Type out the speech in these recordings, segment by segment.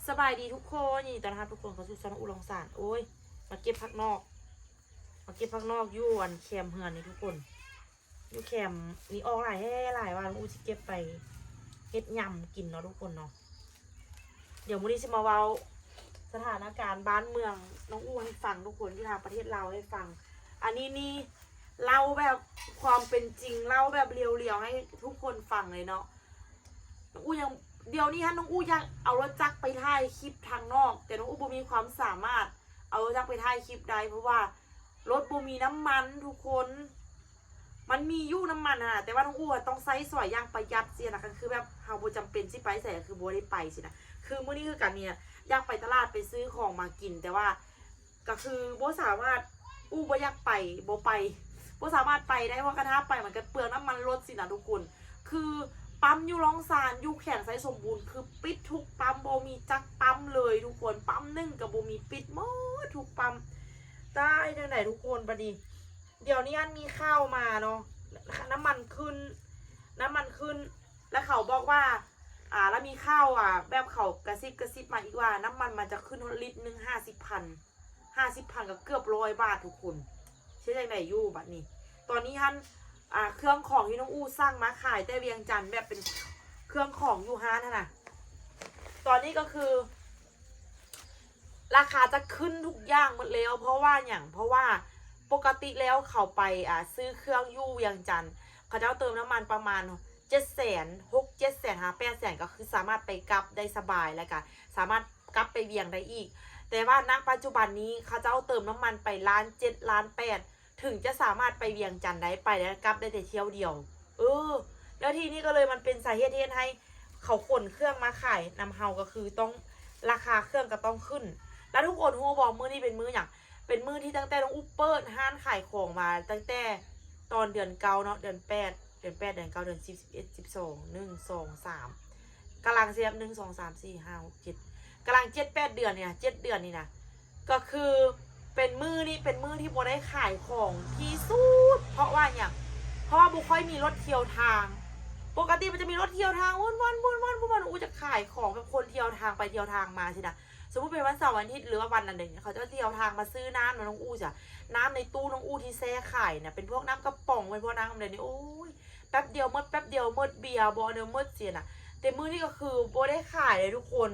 สบายดีทุกคนยินดีต้อนรับทุกคนเข้าสู่ช่องอุลองสารโอ้ยมาเก็บผักนอกอยู่วันแคมเฮือนนี่ทุกคนอยู่แคมนี่ออกหลายวันอูจะเก็บไปเฮ็ดยำกินเนาะทุกคนเนาะเดี๋ยวมื้อนี้จะมาเว้าสถานการณ์บ้านเมืองน้องอู้ให้ฟังทุกคนที่ทางประเทศเราให้ฟังอันนี้นี่เล่าแบบความเป็นจริงเล่าแบบเรียวๆให้ทุกคนฟังเลยเนาะน้องอู้ยังเดี๋ยวนี้ฮะน้องอู้ยังเอารถจักรไปถ่ายคลิปทางนอกแต่น้องอู้บ่มีความสามารถเอารถจักรไปถ่ายคลิปได้เพราะว่ารถบ่มีน้ำมันทุกคนมันมีอยู่น้ำมันแต่ว่าน้องอู้ต้องใช้สอยอย่างประหยัดเสียนะคือแบบเฮาบ่จำเป็นสิไปใส่คือบ่ได้ไปสินะคือมื้อนี้คือกันเนี่ยอยากไปตลาดไปซื้อของมากินแต่ว่าก็คือบ่สามารถอู้บ่อยากไปบ่ไปบ่สามารถไปได้เพราะกระทะไปมันก็เปลืองน้ำมันรถสินะทุกคนคือปั๊มอยู่ร้องซานอยู่แขนไซสมบูรณ์คือปิดทุกปั๊มโบมีจักปั๊มเลยทุกคนปั๊ม1กับโบมีปิดหมดทุกปั๊มได้จังไหนทุกคนประดีเดี๋ยวนี้อันมีข้าวมาเนาะน้ำมันขึ้นแล้วเขาบอกว่าแล้วมีข้าวแบบเขากระซิบมาอีกว่าน้ำมันจะขึ้นลิตรนึง50,000ก็เกือบ100 บาททุกคนใช่จังไหนอยู่บัดนี้ตอนนี้ท่านเครื่องของที่น้องอู้สร้างมาขายแต่เวียงจันทร์แบบเป็นเครื่องของอยู่ฮานนะตอนนี้ก็คือราคาจะขึ้นทุกอย่างหมดแล้วเพราะว่าปกติแล้วเขาไปซื้อเครื่องยู่เวียงจันทร์เขาจะเติมน้ำมันประมาณ700,000 ก็คือสามารถไปกลับได้สบายแล้วกันสามารถกลับไปเวียงได้อีกแต่ว่าณปัจจุบันนี้เขาจะเติมน้ำมันไป1.7 1.8 ถึงจะสามารถไปเวียงจันทร์ได้ไปแล้วกลับได้แต่เที่ยวเดียวแล้วทีนี้ก็เลยมันเป็นสาเหตุที่ให้เขาขนเครื่องมาขายนำเฮาก็คือต้องราคาเครื่องก็ต้องขึ้นแล้วทุกคนฮู้บอกมื้อนี้เป็นมื้ออย่างเป็นมื้อที่ตั้งแต่น้องอุ๊บเปิดห้านขายของมาตั้งแต่ตอนเดือน9เนาะเดือน8เดือน9เดือน10 11 12 1 2 3กำลังเสียบ1 2 3 4 5 6 7กำลัง7-8 เดือนเนี่ย7 เดือนนี่นะก็คือเป็นมือที่โบได้ขายของที่สุดเพราะว่าบุค่อยมีรถเที่ยวทางปกติมันจะมีรถเที่ยวทางวันอู้จะขายของแบบคนเที่ยวทางไปเที่ยวทางมาสินะสมมติเป็นวันเสาร์วันอาทิตย์หรือว่าวันอะไรเนี่ยเขาจะเที่ยวทางมาซื้อน้ำน้องอู้จ้ะน้ำในตู้น้องอู้ที่แซ่ขายเนี่ยเป็นพวกน้ำกระป๋องเป็นพวกน้ำอะไรนี่โอ้ยแป๊บเดียวเมื่อเบียร์บอเนอเมื่อเสียนะแต่มื้อนี่ก็คือโบได้ขายเลยทุกคน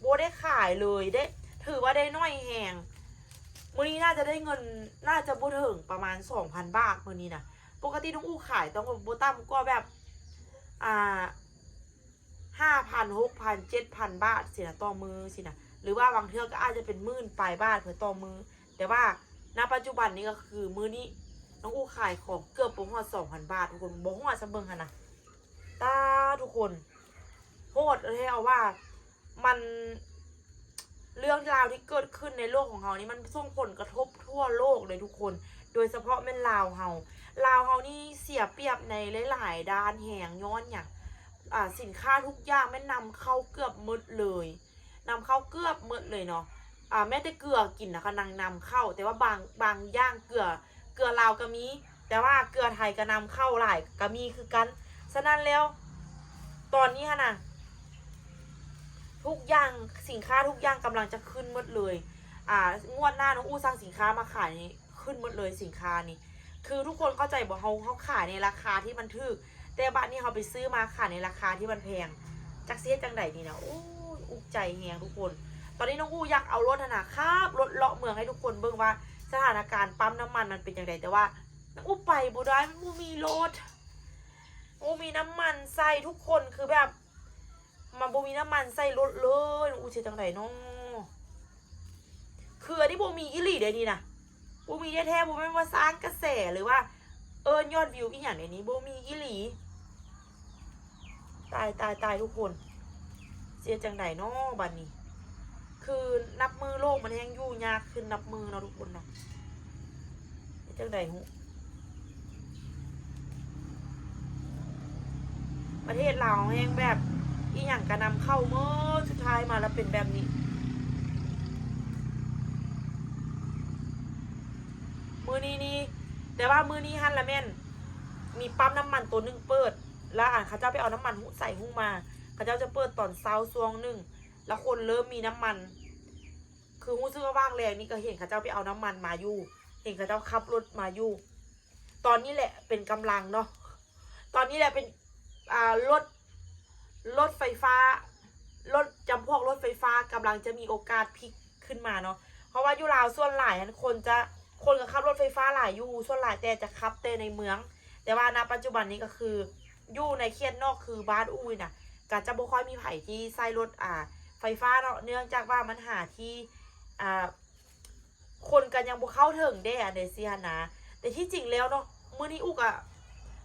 โบได้ขายเลยได้ถือว่าได้น้อยแหงมื้อนี้น่าจะได้เงินน่าจะบ่ถึงประมาณ 2,000 บาทมื้อนี้นะปกติน้องอู้ขายต้องโบตั้มก็แบบ5,000 6,000 7,000 บาทสินะต่อมือสินะหรือว่าบางเทื่อก็อาจจะเป็น10,000 ปลายบาทเพื่อต่อมือแต่ว่าณปัจจุบันนี้ก็คือมื้อนี้น้องอู้ขายของเกือบบ่ฮอด 2,000 บาททุกคนบ่ฮอดซะเบิ่งหั่นนะตาทุกคนโหดเลยเอาว่ามันเรื่องราวที่เกิดขึ้นในโลกของเรานี่มันส่งผลกระทบทั่วโลกเลยทุกคนโดยเฉพาะแม่นลาวเฮานี่เสียเปรียบในหลายๆด้านแหงย้อนอย่างสินค้าทุกอย่างแม่นำเข้าเกือบหมดเลยเนาะแม้แต่เกลือกินนะคะนำเข้าแต่ว่าบางอย่างเกลือลาวก็มีแต่ว่าเกลือไทยก็นำเข้าหลายก็มีคือกันฉะนั้นแล้วตอนนี้นะทุกอย่างสินค้าทุกอย่างกำลังจะขึ้นหมดเลยงวดหน้าน้องอู้สร้างสินค้ามาขายนี่ขึ้นหมดเลยสินค้านี่คือทุกคนเข้าใจบอกเขาขายในราคาที่มันถูกแต่บัดนี้เขาไปซื้อมาขายในราคาที่มันแพงจักเสียจังไดนี่นะอุกใจแหงทุกคนตอนนี้น้องอู้อยากเอารถครับรถเลาะเมืองให้ทุกคนเบิ่งว่าสถานการณ์ปั๊มน้ำมันมันเป็นอย่างไรแต่ว่าน้องอู้ไปบ่ได้มันบ่มีรถมีน้ำมันใส่ทุกคนคือแบบมันบ่มีน้ำมันใส่รถเลยน้องอู้เสียจังไดเนาะคืออันนี้บ่มีอีหลีเดี๋ยวนี้นะบ่มีแท้ๆบ่แม่นว่าสร้างกระแสหรือว่ายอดวิวอีหยังในนี้บ่มีอีหลีตายทุกคนเสียจังไดเนาะบัดนี้คือนับมือโลกมันแห้งยุ่งยากขึ้นนับมือเนาะทุกคนเนาะจังไดหูประเทศลาวแห้งแบบอีหยังกระนำเข้าเมื่อสุดท้ายมาแล้วเป็นแบบนี้มือนี้แต่ว่ามือนี้ฮันละแม่นมีปั๊มน้ำมันตัวนึงเปิดแล้วเขาเจ้าไปเอาน้ำมันใส่หุ้งมาเขาเจ้าจะเปิดตอนเช้าช่วงนึง แล้วคนเริ่มมีน้ำมันคือรู้สึกว่าว่างแรงนี่ก็เห็นเขาเจ้าไปเอาน้ำมันมาอยู่เห็นเขาเจ้าขับรถมาอยู่ตอนนี้แหละเป็นกำลังเนาะตอนนี้แหละเป็นรถไฟฟ้ารถจำพวกรถไฟฟ้ากำลังจะมีโอกาสพลิกขึ้นมาเนาะเพราะว่ายุลาวส่วนหลายคนก็ขับรถไฟฟ้าหลายอยู่ส่วนหลายแต่จะขับแต่ในเมืองแต่ว่าณปัจจุบันนี้ก็คืออยู่ในเขตนอกคือบ้านอุ้ยน่ะก็จะบ่ค่อยมีไผที่ใช้รถไฟฟ้าเนาะเนื่องจากว่ามันหาที่คนกันยังบ่เข้าถึงได้เดซี่ฮะนะแต่ที่จริงแล้วเนาะมื้อนี้อุก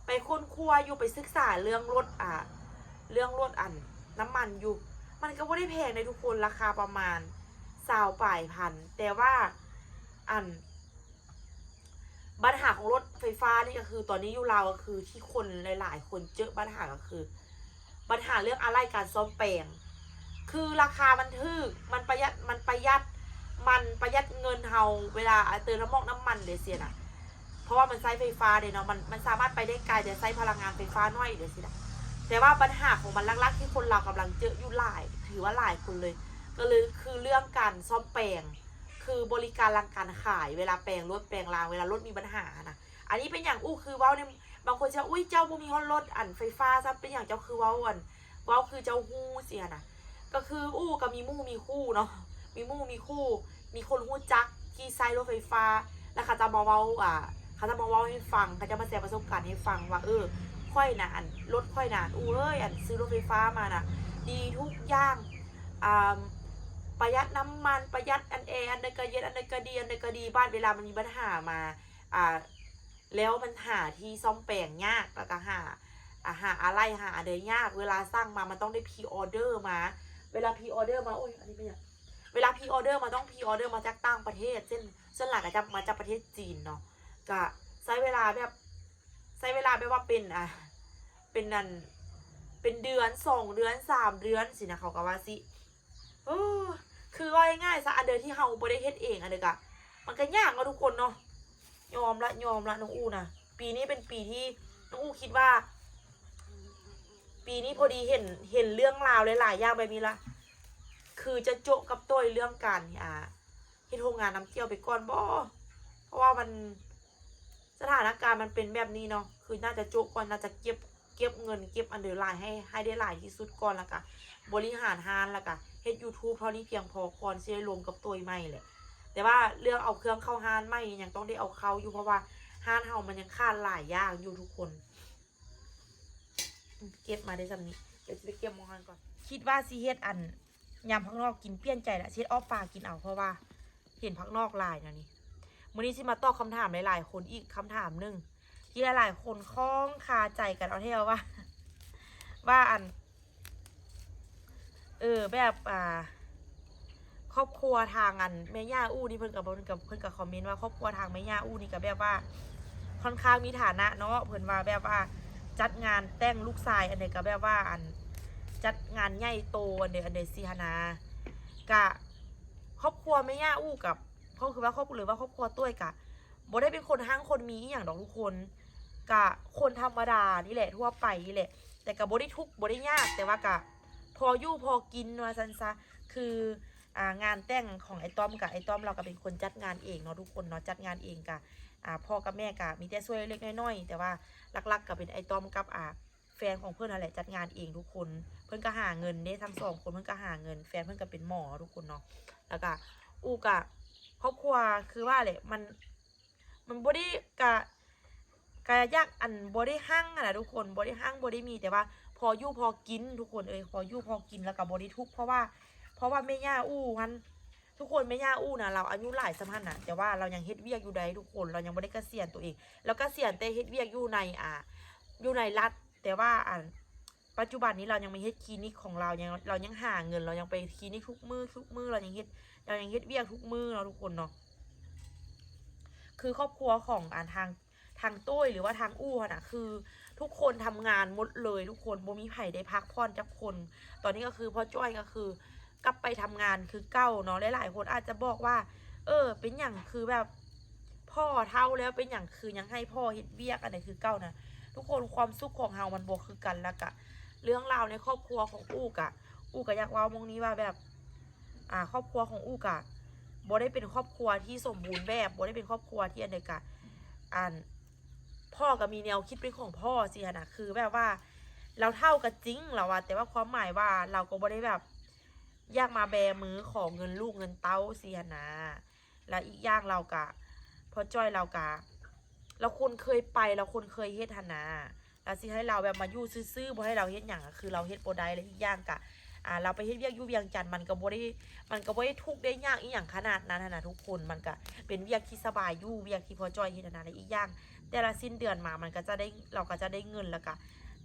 ไปค้นคว้าอยู่ไปศึกษาเรื่องรถน้ำมันอยู่มันก็ไม่ได้แพงในทุกคนราคาประมาณ20 ปลายพันแต่ว่าปัญหาของรถไฟฟ้านี่ก็คือตอนนี้อยู่เราก็คือที่คนหลายๆคนเจอปัญหาก็คือปัญหาเรื่องอะไรการซ่อมแปลงคือราคามันถูกมันประหยัดเงินเฮาเวลาเติมน้ำมันเดเซียน่ะเพราะว่ามันใช้ไฟฟ้าเนาะมันสามารถไปได้ไกลแต่ใช้พลังงานไฟฟ้าน้อยเดเซียน่ะแต่ว่าปัญหาของมันลักๆที่คนเรากำลังเจออยู่หลายถือว่าหลายคนเลยก็เลยคือเรื่องการซ่อมแปลงคือบริการรังการขายเวลาแปลงรถแปลงรางเวลารถมีปัญหานะอันนี้เป็นอย่างคือเว้าเนี่ยบางคนจะอุ้ยเจ้าบ่มีฮอตรถไฟฟ้าซะเป็นอย่างเจ้าคือเว้าคือเจ้าฮู้เสียนะก็คือก็มีมีคู่เนาะมีมีคู่มีคนฮู้จักที่ใช้รถไฟฟ้าแล้วเขาจะมาเว้าให้ฟังเขาจะมาแชร์ประสบการณ์ให้ฟังว่าค่อยนะรถค่อยนะเอ้ยซื้อรถไฟฟ้ามานะดีทุกอย่างประหยัดน้ำมันประหยัดอันใดก็เย็นอันใดก็ดีบ้านเวลามันมีปัญหามาแล้วมันหาที่ซ่อมแปลงยากแล้วก็หาอะไรยากเวลาสร้างมามันต้องได้พรีออเดอร์มาเวลาพรีออเดอร์มาโอ้ยอันนี้เป็นอย่างเวลาพรีออเดอร์มาต้องพรีออเดอร์มาจากต่างประเทศเช่นส่วนหลักก็จะมาจากประเทศจีนเนาะก็ใช้เวลาแบบว่าเป็นเดือน2 เดือน3 เดือนสินะเขาก็ว่าสิคือว่าง่ายๆซะอันเดียวที่เฮาบ่ได้เฮ็ดเองอันเดียวกะมันก็ยากเนาะทุกคนเนาะยอมละน้องอูนะปีนี้เป็นปีที่น้องอูคิดว่าปีนี้พอดีเห็นเรื่องราวหลายๆอย่างแบบนี้ละคือจะโจะกับตัวเรื่องการเฮ็ดโรงงานน้ำเที่ยวไปก่อนบ่เพราะว่ามันสถานการณ์มันเป็นแบบนี้เนาะคือน่าจะโจะก่อนน่าจะเก็บเงินเก็บอันเดอร์ไลน์ให้ได้หลายที่สุดก่อนแล้วก็บริหารฮานแล้วก็เฮ็ด YouTube เท่านี้เพียงพอก่อนสิได้รวมกับตัวใหม่แหละแต่ว่าเรื่องเอาเครื่องเข้าฮานใหม่ยังต้องได้เอาเข้าอยู่เพราะว่าฮานเฮามันยังขาดหลายอย่างอยู่ทุกคนเก็บมาได้ซำนี้เดี๋ยวจะไปเก็บมองกันก่อนคิดว่าสิเฮ็ดยำผักนอกกินเปลี่ยนใจละเช็ดออฟปลากินเอาเพราะว่าเห็นผักนอกลายนะนี่มื้อนี้สิมาตอบคำถามหลายๆคนอีกคำถามนึงที่หลายๆคนคล้องคาใจกันเอาเท่าว่าแบบครอบครัวทางแม่ย่าอู้นี่เพิ่นกับคอมเมนต์ว่าครอบครัวทางแม่ย่าอู้นี่ก็แบบว่าค่อนข้างมีฐานะเนาะเพิ่นว่าแบบว่าจัดงานแต่งลูกชายอันเดก็แบบว่าจัดงานใหญ่โตอันเดสิฮานากะครอบครัวแม่ย่าอู้กับพ่อคือว่าครอบครัวหรือว่าครอบครัวตุ้ยกะบ่ได้เป็นคนห้างคนมีอย่างดอกทุกคนกะคนธรรมดานี่แหละทั่วไปนี่แหละแต่กะบ่ได้ทุกข์บ่ได้ยากแต่ว่ากะพออยู่พอกินว่าซันซะคืองานแต่งของไอ้ต้อมกับไอ้ต้อมเราก็เป็นคนจัดงานเองเนาะทุกคนเนาะจัดงานเองกะพ่อกับแม่กะมีแต่ช่วยเล็กน้อยแต่ว่าหลักๆก็เป็นไอ้ต้อมกับแฟนของเพื่อนนั่นแหละจัดงานเองทุกคนเพื่อนก็หาเงินเนี่ยทั้ง2 คนเพื่อนก็หาเงินแฟนเพื่อนก็เป็นหมอทุกคนเนาะแล้วก็อูกะครอบครัวคือว่าแหละมันบ่ได้กะยากบ่ได้หั่งนะทุกคนบ่ได้หั่งบ่ได้มีแต่ว่าพออยู่พอกินทุกคนพออยู่พอกินแล้วก็บ่ได้ทุกข์เพราะว่าแม่ย่าอู้มันทุกคนแม่ย่าอู้นะเราอายุหลายสมัยนะแต่ว่าเรายังเฮ็ดเวียกอยู่ใดทุกคนเรายังบ่ได้เกษียณตัวเองแล้วก็เกษียณแต่เฮ็ดเวียกอยู่ในรัฐแต่ว่าปัจจุบันนี้เรายังไม่เฮ็ดคลินิกของเรายังหาเงินเรายังไปคลินิกทุกมื้อเรายังเฮ็ดเวียกทุกมื้อเนาะทุกคนเนาะคือครอบครัวของทางตุ้ยหรือว่าทางอู้น่ะคือทุกคนทำงานหมดเลยทุกคนบ่มีไผได้พักผ่อนจักคนตอนนี้ก็คือพ่อจ้อยก็คือกลับไปทำงานคือเก่าเนาะหลายๆคนอาจจะบอกว่าเป็นอย่างคือแบบพ่อเท่าแล้วเป็นอย่างคือยังให้พ่อเฮ็ดเวียกอันไหนคือเก่านะทุกคนความสุขของเฮามันบ่คือกันแล้วกะเรื่องราวในครอบครัวของอู้กะ อู้ก็อยากเว้ามงนี้ว่าแบบครอบครัวของอู้กะบ่ได้เป็นครอบครัวที่สมบูรณ์แบบบ่ได้เป็นครอบครัวที่อันเดียกะอันพ่อก็มีแนวคิดเป็นของพ่อสินะคือแบบว่าเราเท่ากันจริงเราอะแต่ว่าความหมายว่าเราก็บ่ได้แบบอยากมาแบมือของเงินลูกเงินเต้าสินะแล้วอีกอย่างเรากะพอจ้อยเรากะเราคนเคยไปเราคนเคยเฮ็ดหนาแล้วสิให้เราแบบมาอยู่ซื่อๆบ่ให้เราเฮ็ดอย่างคือเราเฮ็ดบ่ได้เลยอีกอย่างกะเราไปเฮ็ดเวียกอยู่เวียงจันทน์มันก็บ่ได้ทุกข์ได้ยากอีหยังขนาดนั้นนะทุกคนมันก็เป็นเวียกที่สบายอยู่เวียกที่พอจ้อยเฮ็ดนะอีกอย่างแต่ละสิ้นเดือนมามันก็จะได้เราก็จะได้เงินแล้วก็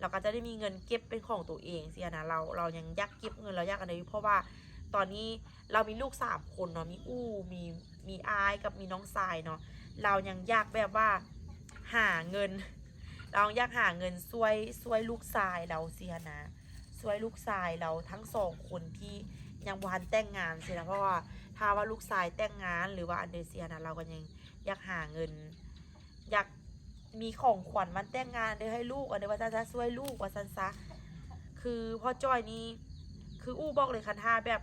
เราก็จะได้มีเงินเก็บเป็นของตัวเองสินะเรายังอยากเก็บเงินเราอยากอะไรเพราะว่าตอนนี้เรามีลูก3 คนเนาะมีอู้มีอายกับมีน้องทรายเนาะเรายังอยากแบบว่าหาเงินเราอยากหาเงินช่วยลูกทรายเราเสียนะช่วยลูกชายเราทั้ง2 คนที่ยังบ่ทันแต่งงานสินะเพราะว่าถ้าว่าลูกชายแต่งงานหรือว่าอันเดเซียนะเราก็ยังอยากหาเงินอยากมีของขวัญมันแต่งงานเดี๋ยวให้ลูกอันเดี๋ยวว่าจะช่วยลูกว่าซันซะคือพ่อจ้อยนี่คืออู้บอกเลยคันท่าแบบ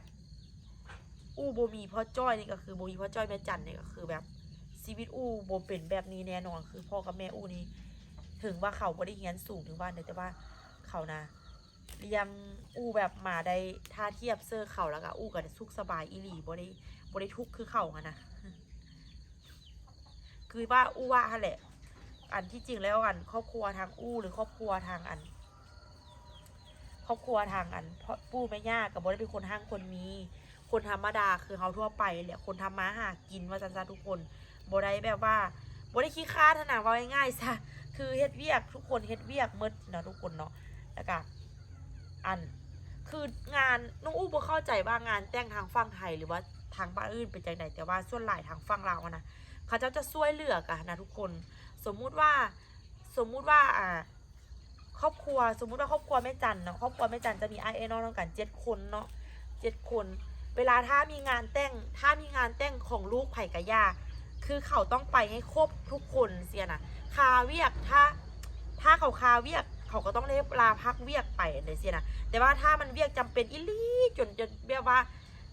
อู้โบมีพ่อจ้อยนี่ก็คือโบมีพ่อจ้อยแม่จันนี่ก็คือแบบชีวิตอู้โบเป็นแบบนี้แน่นอนคือพ่อกับแม่อู้นี่ถึงว่าเขาบ่ได้เรียนสูงถึงว่าแต่ว่าเขานะเลี้ยงอู้แบบมาได้ท่าเทียบเสื้อเขาแล้วก็อู้กันสุขสบายอีหลีบ่ได้ทุกข์คือเขาอะนะคือว่าอู้ว่าแหละอันที่จริงแล้วอันครอบครัวทางอู้หรือครอบครัวทางอันพ่อปู่แม่ย่ากับบ่ได้เป็นคนห้างคนมีคนธรรมดาคือเขาทั่วไปแหละคนทำมาหากินว่าจันทุกคนบ่ได้แบบว่าบ่ได้ขี้ค้าถนัดว่าง่ายๆซะคือเฮ็ดเวียกทุกคนเฮ็ดเวียกหมดเนาะทุกคนเนาะแล้วก็อันคืองานน้องอู้บ่เข้าใจว่างานแต่งทางฝั่งไทยหรือว่าทางบ้านอื่นเป็นจังไดแต่ว่าส่วนหลายทางฝั่งลาวนะเขาเจ้าจะช่วยเหลือกันนะทุกคนสมมุติว่าครอบครัวสมมุติว่าครอบครัวแม่จันเนาะครอบครัวแม่จันจะมีไอเอน้องกัน7 คนเนาะ7 คนเวลาถ้ามีงานแต่งของลูกไผ่กะย่าคือเขาต้องไปให้ครบทุกคนเสียนะคาเวียกถ้าเขาคาเวียกเขาก็ต้องได้ลาพักเวียกไปเลยเสียนะแต่ว่าถ้ามันเวียกจำเป็นอีหลีจนแบบว่า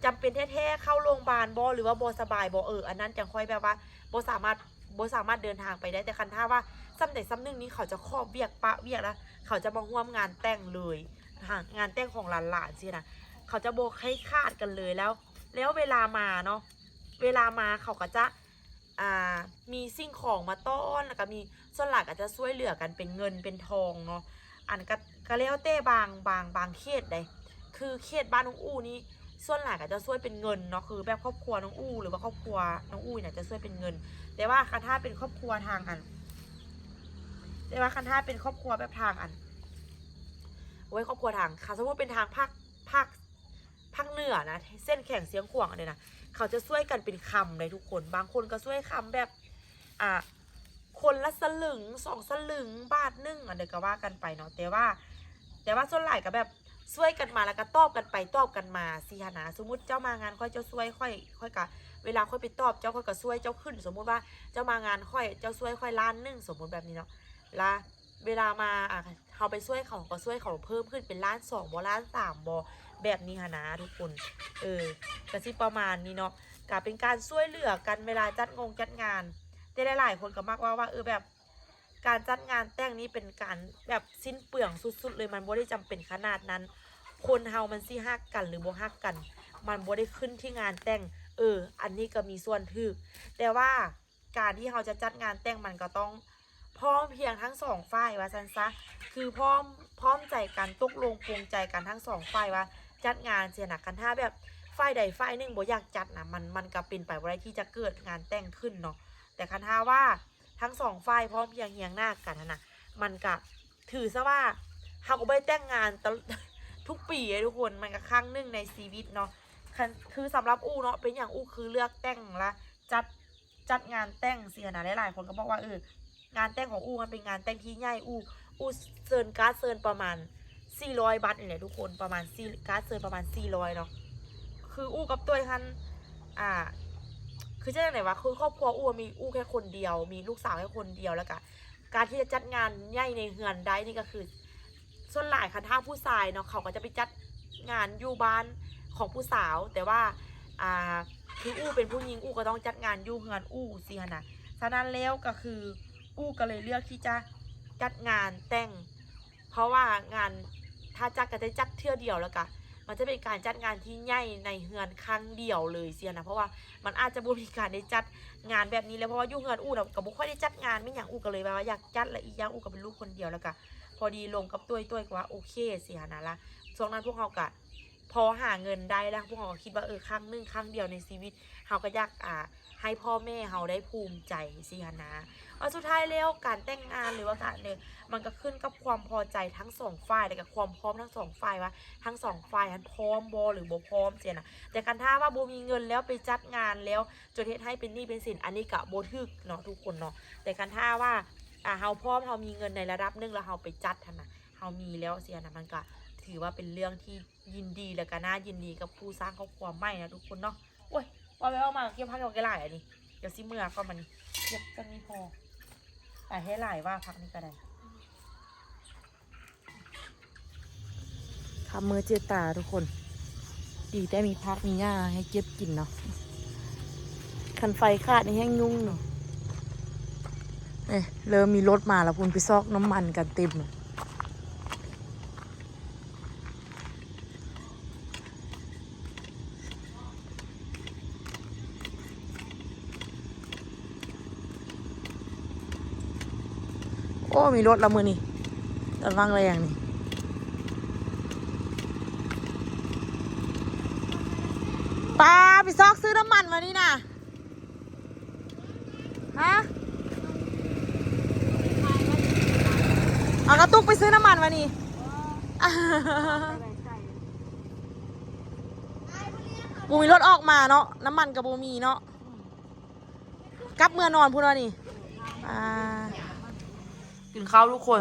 จำเป็นแท้ๆเข้าโรงพยาบาลบอหรือว่าบอสบายบออันนั้นจะค่อยแบบว่าบอสามารถเดินทางไปได้แต่คันถ้าว่าซ้ำไหนซ้ำหนึ่งนี้เขาจะครอบเวียกปะเวียกแล้วเขาจะมาร่วมงานแต่งเลยงานแต่งของหลานๆสินะเขาจะโบกให้คาดกันเลยแล้วเวลามาเนาะเวลามาเขาก็จะมีสิ่งของมาต้อนแล้วก็มีส่วนหลักอาจจะช่วยเหลือกันเป็นเงินเป็นทองเนาะอันก็แล้วแต่บางเขตเลยคือเขตบ้านน้องอู้นี้ส่วนหลักอาจจะช่วยเป็นเงินเนาะคือแบบครอบครัวน้องอู้หรือว่าครอบครัวน้องอู้เนี่ยจะช่วยเป็นเงินแต่ว่าถ้าเป็นครอบครัวทางแต่ว่าถ้าเป็นครอบครัวแบบทางไว้ครอบครัวทางค่ะสมมติเป็นทางภาคเหนือนะเส้นแข่งเสียงขวางเลยนะเขาจะช่วยกันเป็นคำเลยทุกคนบางคนก็ช่วยคำแบบคนละสลึง2 สลึงบาท1เดี๋ยวก็ว่ากันไปเนาะแต่ว่าส่วนใหญ่ก็แบบช่วยกันมาแล้วก็ตอบกันไปตอบกันมาสิฮะนะสมมุติเจ้ามางานค่อยเจ้าช่วยค่อยกะเวลาค่อยไปตอบเจ้าค่อยก็ช่วยเจ้าขึ้นสมมุติว่าเจ้ามางานค่อยเจ้าช่วยค่อย1,000,000สมมุติแบบนี้เนาะละเวลามาเขาไปช่วยเขาก็ช่วยเขาเพิ่มขึ้นเป็น1,200,000บ่1,300,000บ่แบบนี้ฮะนะทุกคนก็สิประมาณนี้เนาะก็เป็นการช่วยเหลือกันเวลาจัดงานแต่หลายๆคนก็มักว่าแบบการจัดงานแต่งนี้เป็นการแบบสิ้นเปลืองสุดๆเลยมันบ่ได้จำเป็นขนาดนั้นคนเฮามันสิฮักกันหรือบ่ฮักกันมันบ่ได้ขึ้นที่งานแต่งอันนี้ก็มีส่วนถึกแต่ว่าการที่เราจะจัดงานแต่งมันก็ต้องพร้อมเพียงทั้ง2 ฝ่ายว่าซั่นซะคือพร้อมใจกันตกลงปรงใจกันทั้ง2 ฝ่ายว่าจัดงานเสียหนักกันถ้าแบบฝ่ายใดฝ่ายหนึ่งบ่อยากจัดนะมันก็เป็นไปบ่ได้ที่จะเกิดงานแต่งขึ้นเนาะแต่คันถ้าว่าทั้ง2 ฝ่ายพร้อมเพียงเฮียงหน้ากันนะมันก็ถือซะว่าเขาก็ไม่ได้แต่งงานทุกปีทุกคนมันก็ครั้งหนึ่งในชีวิตเนาะคือสำหรับอู้เนาะเป็นอย่างอู้คือเลือกแต่งละจัดงานแต่งเสียนะหลายๆคนก็บอกว่างานแต่งของอู้มันเป็นงานแต่งที่ใหญ่อู้เซิร์นการ์ดเซิร์นประมาณ400 บาทนี่แหละทุกคนประมาณการ์ดเซิร์นประมาณ400เนาะคืออู้กับตัวท่านคือจะยังไงวะคือครอบครัวอู้มีอู้แค่คนเดียวมีลูกสาวแค่คนเดียวแล้วก็การที่จะจัดงานใหญ่ในเฮือนได้นี่ก็คือส่วนหลายคันท่าผู้ชายเนาะเขาก็จะไปจัด งานอยู่บ้านของผู้สาวแต่ว่าคืออู้เป็นผู้หญิงอู้ก็ต้องจัดงานอยู่เฮือนอู้สิฮะนะฉะนั้นแล้วก็คืออู้ก็เลยเลือกที่จะจัดงานแต่งเพราะว่างานถ้าจัดก็จะจัดเทื่อเดียวแล้วก็มันจะเป็นการจัดงานที่ใหญ่ในเฮือนครั้งเดียวเลยเสียนะเพราะว่ามันอาจจะบ่มีการได้จัดงานแบบนี้แล้วเพราะว่าอยู่เฮือนอู้น่ะก็บ่ค่อยได้จัดงานไม่อย่างอู้ก็เลยว่าอยากจัดและอีกอย่างอู้ก็เป็นลูกคนเดียวแล้วก็พอดีลงกับตุ้ยก็ว่าโอเคเสียนะละช่วงนั้นพวกเราก็พอหาเงินได้แล้วพวกเราก็คิดว่าครั้งเดียวในชีวิตเราก็อยากให้พ่อแม่เราได้ภูมิใจสิฮะนะว่าสุดท้ายแล้วการแต่งงานหรือว่าการเนี่ยมันก็ขึ้นกับความพอใจทั้งสองฝ่ายและกับความพร้อมทั้งสองฝ่ายว่าทั้งสองฝ่ายนั้นพร้อมบอหรือบ่พร้อมเสียนะแต่การถ้าว่าโบมีเงินแล้วไปจัดงานแล้วจนเฮ็ดให้เป็นหนี้เป็นสินอันนี้กะโบทึกเนาะทุกคนเนาะแต่การถ้าว่าเฮาพร้อมเฮามีเงินในระดับนึงแล้วเฮาไปจัดท่านนะเฮามีแล้วเสียนะมันก็ถือว่าเป็นเรื่องที่ยินดีและก็น่ายินดีกับผู้สร้างครอบครัวใหม่นะทุกคนเนาะโอ้ยว่าไปว่ามาเกี่ยวพักกับกี่หลายอันนี้เดี๋ยวซิเมื่อก็มันเก็บกันนี่พอแต่ให้หลายว่าพักนี้ก็ได้ทำมือเจตาทุกคนดีแต่มีพักมีหญ้าให้เก็บกินเนาะคันไฟขาดนี่แห้งยุ่งเนาะเริ่มมีรถมาแล้วคุณไปซอกน้ำมันกันเต็มโอ้มีรถละมือนี่ตอนว่างแรงนี่ป้าไปซอกซื้อน้ำมันมานี่นะฮะเอากระตุกไปซื้อน้ำมันมานี่บูมีรถออกมาเนาะน้ำมันกับบูมีเนาะกลับเมื่อนอนพูดว่านี่กินข้าวทุกคน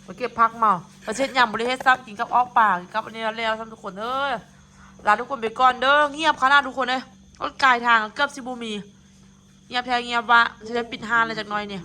มาเก็บพักเมาประเทศยำบริเทศซักกินกับอ้อปากกินกับอันนี้แล้วทำทุกคนลาทุกคนไปก่อนเด้อเงียบขนาดทุกคนเลยรถกายทางเกือบซิบูมีเงียบแท้เงียบวะจะได้ปิดฮานอะไรจากน้อยเนี่ย